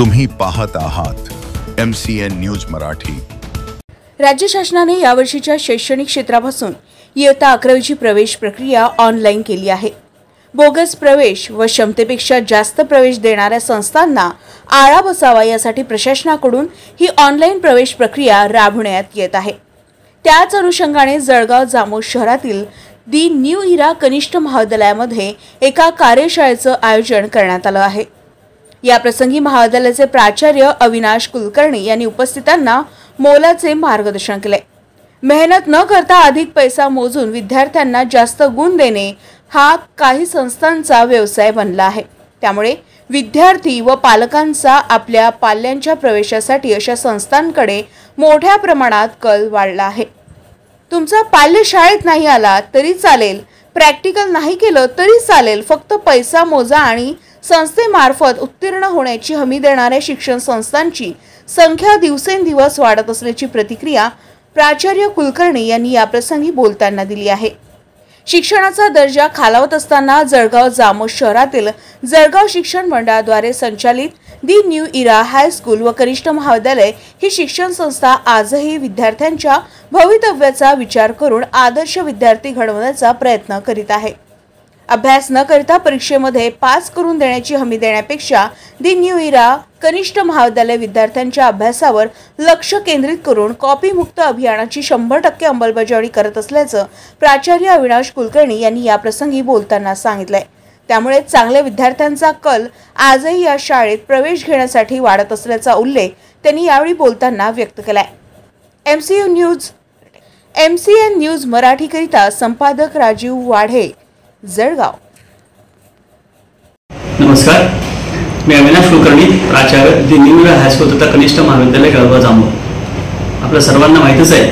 तुम्ही पाहत आहात MCN न्यूज मराठी। राज्य शासनाने यावर्षीच्या शैक्षणिक क्षेत्रापासून इयत्ता 11वीची प्रवेश प्रक्रिया ऑनलाईन केली आहे। बोगस प्रवेश व क्षमतेपेक्षा जास्त प्रवेश देणाऱ्या संस्थांना आळा बसावा यासाठी प्रशासनाकडून ही ऑनलाईन प्रवेश प्रक्रिया राबवण्यात येत आहे। त्याच अनुषंगाने जळगाव जामोद शहरातील दी न्यू इरा कनिष्ठ महाविद्यालयामध्ये एका कार्यशाळेचं आयोजन करण्यात आलं आहे। या प्रसंगी महाविद्यालयाचे प्राचार्य अविनाश कुलकर्णी यांनी उपस्थितांना मोलाचे मार्गदर्शन केले। मेहनत न करता अधिक पैसा मोजून विद्यार्थ्यांना जास्त गुण देणे हा काही संस्थांचा व्यवसाय बनला आहे। त्यामुळे विद्यार्थी व पालकांचा आपल्या पाल्यांच्या प्रवेशासाठी अशा संस्थांकडे मोठ्या प्रमाणात कल वाढला आहे। तुमचा पाल्य शाळेत नाही आला तरी चालेल, प्रॅक्टिकल नाही केलं तरी चालेल, फक्त पैसा मोजा आणि संस्थेमार्फत उत्तीर्ण होण्याची हमी देणाऱ्या शिक्षण संस्थांची संख्या दिवसेंदिवस वाढत असल्याची प्रतिक्रिया प्राचार्य कुलकर्णी यांनी याप्रसंगी बोलताना दिली आहे। शिक्षणाचा दर्जा खालावत असताना जळगाव जामोद शहरातील जळगाव शिक्षण मंडळाद्वारे संचालित दी न्यू इरा हायस्कूल व कनिष्ठ महाविद्यालय ही शिक्षण संस्था आजही विद्यार्थ्यांच्या भवितव्याचा विचार करून आदर्श विद्यार्थी घडवण्याचा प्रयत्न करीत आहे। अभ्यास न करता परीक्षेमध्ये पास करून देण्याची हमी देण्यापेक्षा दी न्यू इरा कनिष्ठ महाविद्यालय विद्यार्थ्यांच्या अभ्यासावर लक्ष केंद्रित करून कॉपी मुक्त अभियानाची 100% अंमलबजावणी करत असल्याचं प्राचार्य अविनाश कुलकर्णी यांनी याप्रसंगी बोलताना सांगितलंय। त्यामुळे चांगल्या विद्यार्थ्यांचा कल आजही या शाळेत प्रवेश घेण्यासाठी वाढत असल्याचा उल्लेख त्यांनी यावेळी बोलताना व्यक्त केलाय। MCN न्यूज मराठीकरिता संपादक राजीव वाढे, जळगाव। नमस्कार, मी अविनाश कुलकर्णी, प्राचार्य दी न्यू इरा हायस्कूल तथा कनिष्ठ महाविद्यालय जळगाव जामोद। आपल्या सर्वांना माहितीच आहे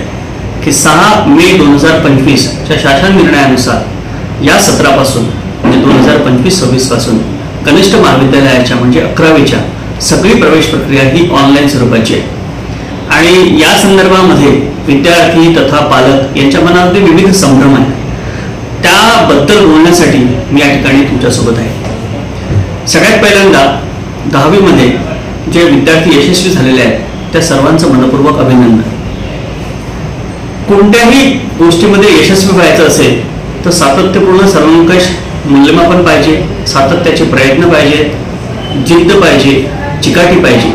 की 6 मे 2025 च्या शासन निर्णयानुसार या सत्रापासून म्हणजे 2025-26 पासून कनिष्ठ महाविद्यालयाच्या म्हणजे 11वीच्या सगळी प्रवेश प्रक्रिया ही ऑनलाईन स्वरूपाची आहे आणि या संदर्भामध्ये विद्यार्थी तथा पालक यांच्या मनामध्ये विविध संभ्रम आहेत। त्याबद्दल बोलण्यासाठी मी या ठिकाणी तुमच्यासोबत आहे। सगळ्यात पहिल्यांदा 10वी मध्ये जे विद्यार्थी यशस्वी झालेले आहेत त्या सर्वांचं मनपूर्वक अभिनंदन। कोणत्याही गोष्टीमध्ये यशस्वी व्हायचं असेल तर सातत्यपूर्ण सर्वंकष मूल्यमापन पाहिजे, सातत्याचे प्रयत्न पाहिजेत, जिद्द पाहिजे, चिकाटी पाहिजे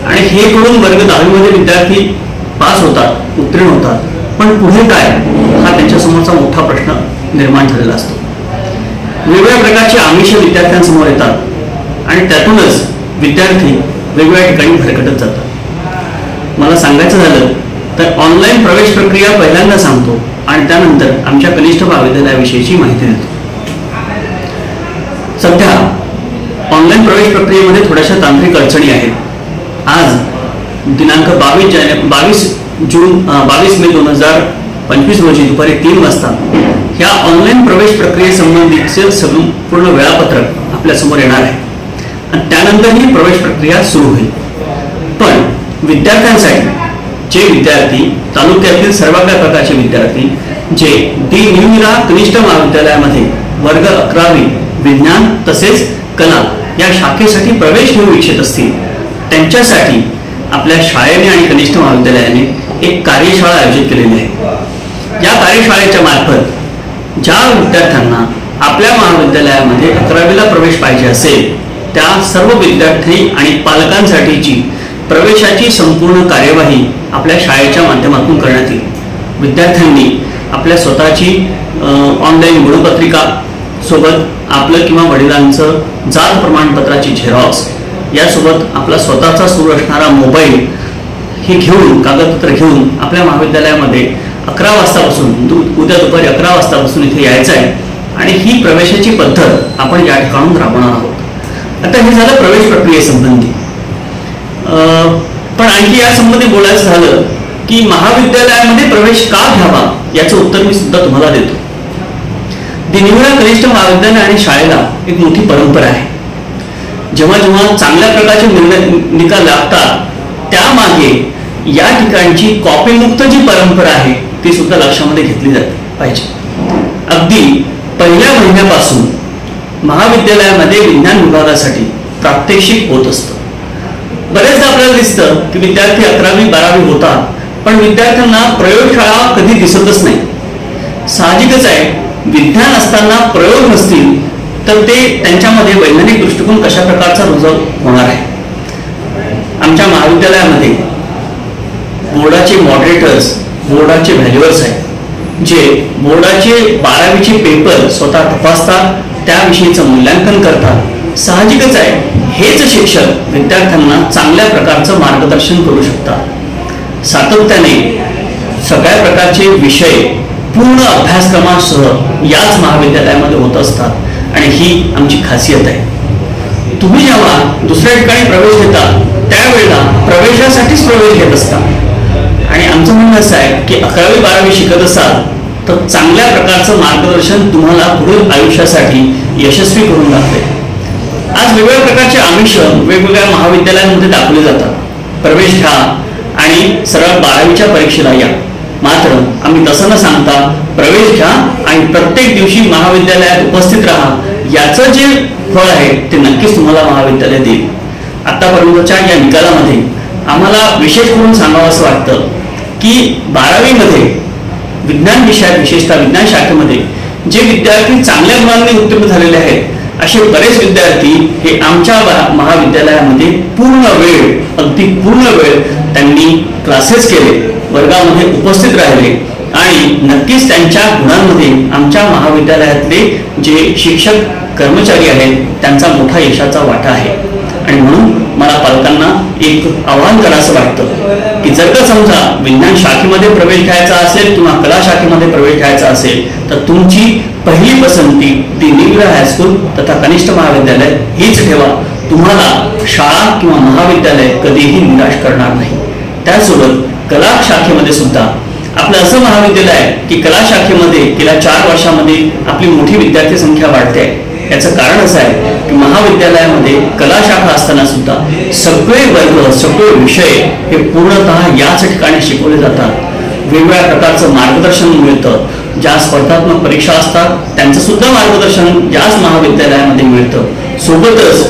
आणि हे करून वर्ग 10वी मध्ये विद्यार्थी पास होतात, उत्तीर्ण होतात, पण पुढे काय हा त्यांच्यासमोरचा मोठा प्रश्न निर्माण झालेला असतो। वेगवेगळ्या प्रकारचे आमिष विद्यार्थ्यांसमोर येतात आणि त्यातूनच विद्यार्थी वेगवेगळ्या ठिकाणी भरकटत जातात। मला सांगायचं झालं तर ऑनलाईन प्रवेश प्रक्रिया पहिल्यांदा सांगतो आणि त्यानंतर आमच्या कनिष्ठ महाविद्यालयाविषयीची माहिती देतो। सध्या ऑनलाईन प्रवेश प्रक्रियेमध्ये थोड्याशा तांत्रिक अडचणी आहेत। आज दिनांक 22 मे 2025 रोजी दुपारी 3 वाजता या ऑनलाईन प्रवेश प्रक्रियेसंबंधीचे संपूर्ण वेळापत्रक आपल्यासमोर येणार आहे आणि त्यानंतर ही प्रवेश प्रक्रिया सुरू होईल। पण विद्यार्थ्यांसाठी जे विद्यार्थी तालुक्यातील सर्व प्रकारचे विद्यार्थी जे दी न्यू इरा कनिष्ठ महाविद्यालयामध्ये वर्ग 11वी विज्ञान तसेच कला या शाखेसाठी प्रवेश घेऊ इच्छित असतील त्यांच्यासाठी आपल्या शाळेने आणि कनिष्ठ महाविद्यालयाने एक कार्यशाळा आयोजित केलेली आहे। या कार्यशाळेच्या मार्फत ज्या विद्यार्थ्यांना आपल्या महाविद्यालयामध्ये 11वीला प्रवेश पाहिजे असेल त्या सर्व विद्यार्थी आणि पालकांसाठीची प्रवेशाची संपूर्ण कार्यवाही आपल्या शाळेच्या माध्यमातून करण्यात येईल। विद्यार्थ्यांनी आपल्या स्वतःची ऑनलाईन गुणपत्रिका सोबत आपलं किंवा वडिलांचं जात प्रमाणपत्राची झेरॉक्स यासोबत आपला स्वतःचा सुरू असणारा मोबाईल हे घेऊन कागदपत्र घेऊन आपल्या महाविद्यालयामध्ये 11 वाजतापासून उद्या दुपारी 11 वाजतापासून इथे यायचं आहे आणि ही प्रवेशाची पद्धत आपण या ठिकाणून राबवणार आहोत। आता हे झालं प्रवेश प्रक्रियेसंबंधी, पण आणखी यासंबंधी बोलायचं झालं की महाविद्यालयामध्ये प्रवेश का घ्यावा याचं उत्तर मी सुद्धा तुम्हाला देतो। दी न्यू इरा कनिष्ठ महाविद्यालय आणि शाळेला एक मोठी परंपरा आहे। जेव्हा जेव्हा चांगल्या प्रकारचे निकाल लागतात त्यामागे या ठिकाणची कॉपीमुक्त जी परंपरा आहे ती सुद्धा लक्षामध्ये घेतली जाते पाहिजे। अगदी पहिल्या महिन्यापासून महाविद्यालयामध्ये विज्ञान विभागासाठी प्रात्यक्षिक होत असतं। बरेचदा आपल्याला दिसतं की विद्यार्थी 11वी 12वी होतात, पण विद्यार्थ्यांना प्रयोगशाळा कधी दिसतच नाही. साहजिकच आहे, विज्ञान असताना प्रयोग नसतील तर ते त्यांच्यामध्ये वैज्ञानिक दृष्टिकोन कशा प्रकारचा रुजव होणार आहे. आमच्या महाविद्यालयामध्ये बोर्डाचे मॉडरेटर्स, बोर्डाचे व्हॅल्युअर्स आहेत, जे बोर्डाचे 12वीचे पेपर स्वतः तपासतात, त्याविषयीचं मूल्यांकन करतात. साहजिकच आहे, हेच शिक्षक विद्यार्थ्यांना चांगल्या प्रकारचं मार्गदर्शन करू शकतात. सातत्याने सगळ्या प्रकारचे विषय पूर्ण अभ्यासक्रमासह याच महाविद्यालयामध्ये होत असतात आणि ही आमची खासियत आहे. तुम्ही जेव्हा दुसऱ्या ठिकाणी प्रवेश घेता त्यावेळेला प्रवेशासाठीच प्रवेश घेत असता आणि आमचं म्हणणं असं आहे की 11वी 12वी शिकत असाल तर चांगल्या प्रकारचं मार्गदर्शन तुम्हाला पुढील आयुष्यासाठी यशस्वी करून लागते. आज वेगवेगळ्या प्रकारचे आमिष वेगवेगळ्या महाविद्यालयांमध्ये दाखवले जातात. प्रवेश घ्या आणि सरळ 12वीच्या परीक्षेला या. मात्र आम्ही तसं न सांगता प्रवेश घ्या आणि प्रत्येक दिवशी महाविद्यालयात उपस्थित राहा. याचं जे फळ आहे ते नक्कीच तुम्हाला महाविद्यालय देईल. आतापर्यंतच्या या निकालामध्ये आम्हाला विशेष करून सांगावं असं वाटतं की 12वीमध्ये विज्ञान विषयात, विशेषतः विज्ञान शाखेमध्ये जे विद्यार्थी चांगल्या गुणांनी उत्तीर्ण झालेले आहेत असे बरेच विद्यार्थी हे आमच्या महाविद्यालयामध्ये अगदी पूर्ण वेळ त्यांनी क्लासेस केले, वर्गामध्ये उपस्थित राहिले आणि नक्कीच त्यांच्या गुणांमध्ये आमच्या महाविद्यालयातले जे शिक्षक कर्मचारी आहेत त्यांचा मोठा यशाचा वाटा आहे. आणि म्हणून मला पालकांना एक आवाहन करावंसं वाटतं की जर का समजा विज्ञान शाखेमध्ये प्रवेश घ्यायचा असेल किंवा कला शाखेमध्ये प्रवेश घ्यायचा असेल तर तुमची पहिली पसंती ती निगवे हायस्कूल तथा कनिष्ठ महाविद्यालय हीच ठेवा. तुम्हाला शाळा किंवा महाविद्यालय कधीही निराश करणार नाही. त्यासोबत कला शाखेमध्ये सुद्धा आपलं असं महाविद्यालय आहे की कला शाखेमध्ये गेल्या 4 वर्षामध्ये आपली मोठी विद्यार्थी संख्या वाढते आहे. याचं कारण असं आहे की महाविद्यालयामध्ये कला शाखा असताना सुद्धा सगळे वर्ग, सगळे विषय हे पूर्णतः याच ठिकाणी शिकवले जातात. वेगवेगळ्या प्रकारचं मार्गदर्शन मिळतं. ज्या स्पर्धात्मक परीक्षा असतात त्यांचं सुद्धा मार्गदर्शन याच महाविद्यालयामध्ये मिळतं. सोबतच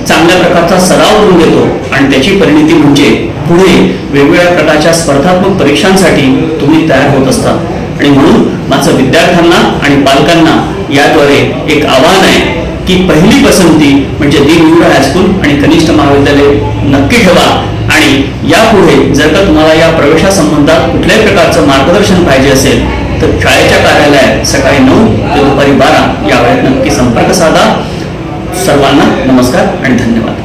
चांगल्या प्रकारचा सराव करून घेतो आणि त्याची परिणिती म्हणजे पुढे वेगवेगळ्या प्रकारच्या स्पर्धात्मक परीक्षांसाठी तुम्ही तयार होत असता. आणि म्हणून माझं विद्यार्थ्यांना आणि पालकांना याद्वारे एक आव्हान आहे की पहिली पसंती म्हणजे दी निगवे हायस्कूल आणि कनिष्ठ महाविद्यालय नक्की ठेवा. आणि यापुढे जर का तुम्हाला या प्रवेशासंबंधात कुठल्याही प्रकारचं मार्गदर्शन पाहिजे असेल तर शाळेच्या कार्यालयात सकाळी 9 ते दुपारी 12 या वेळेत नक्की संपर्क साधा. सर्वांना नमस्कार आणि धन्यवाद.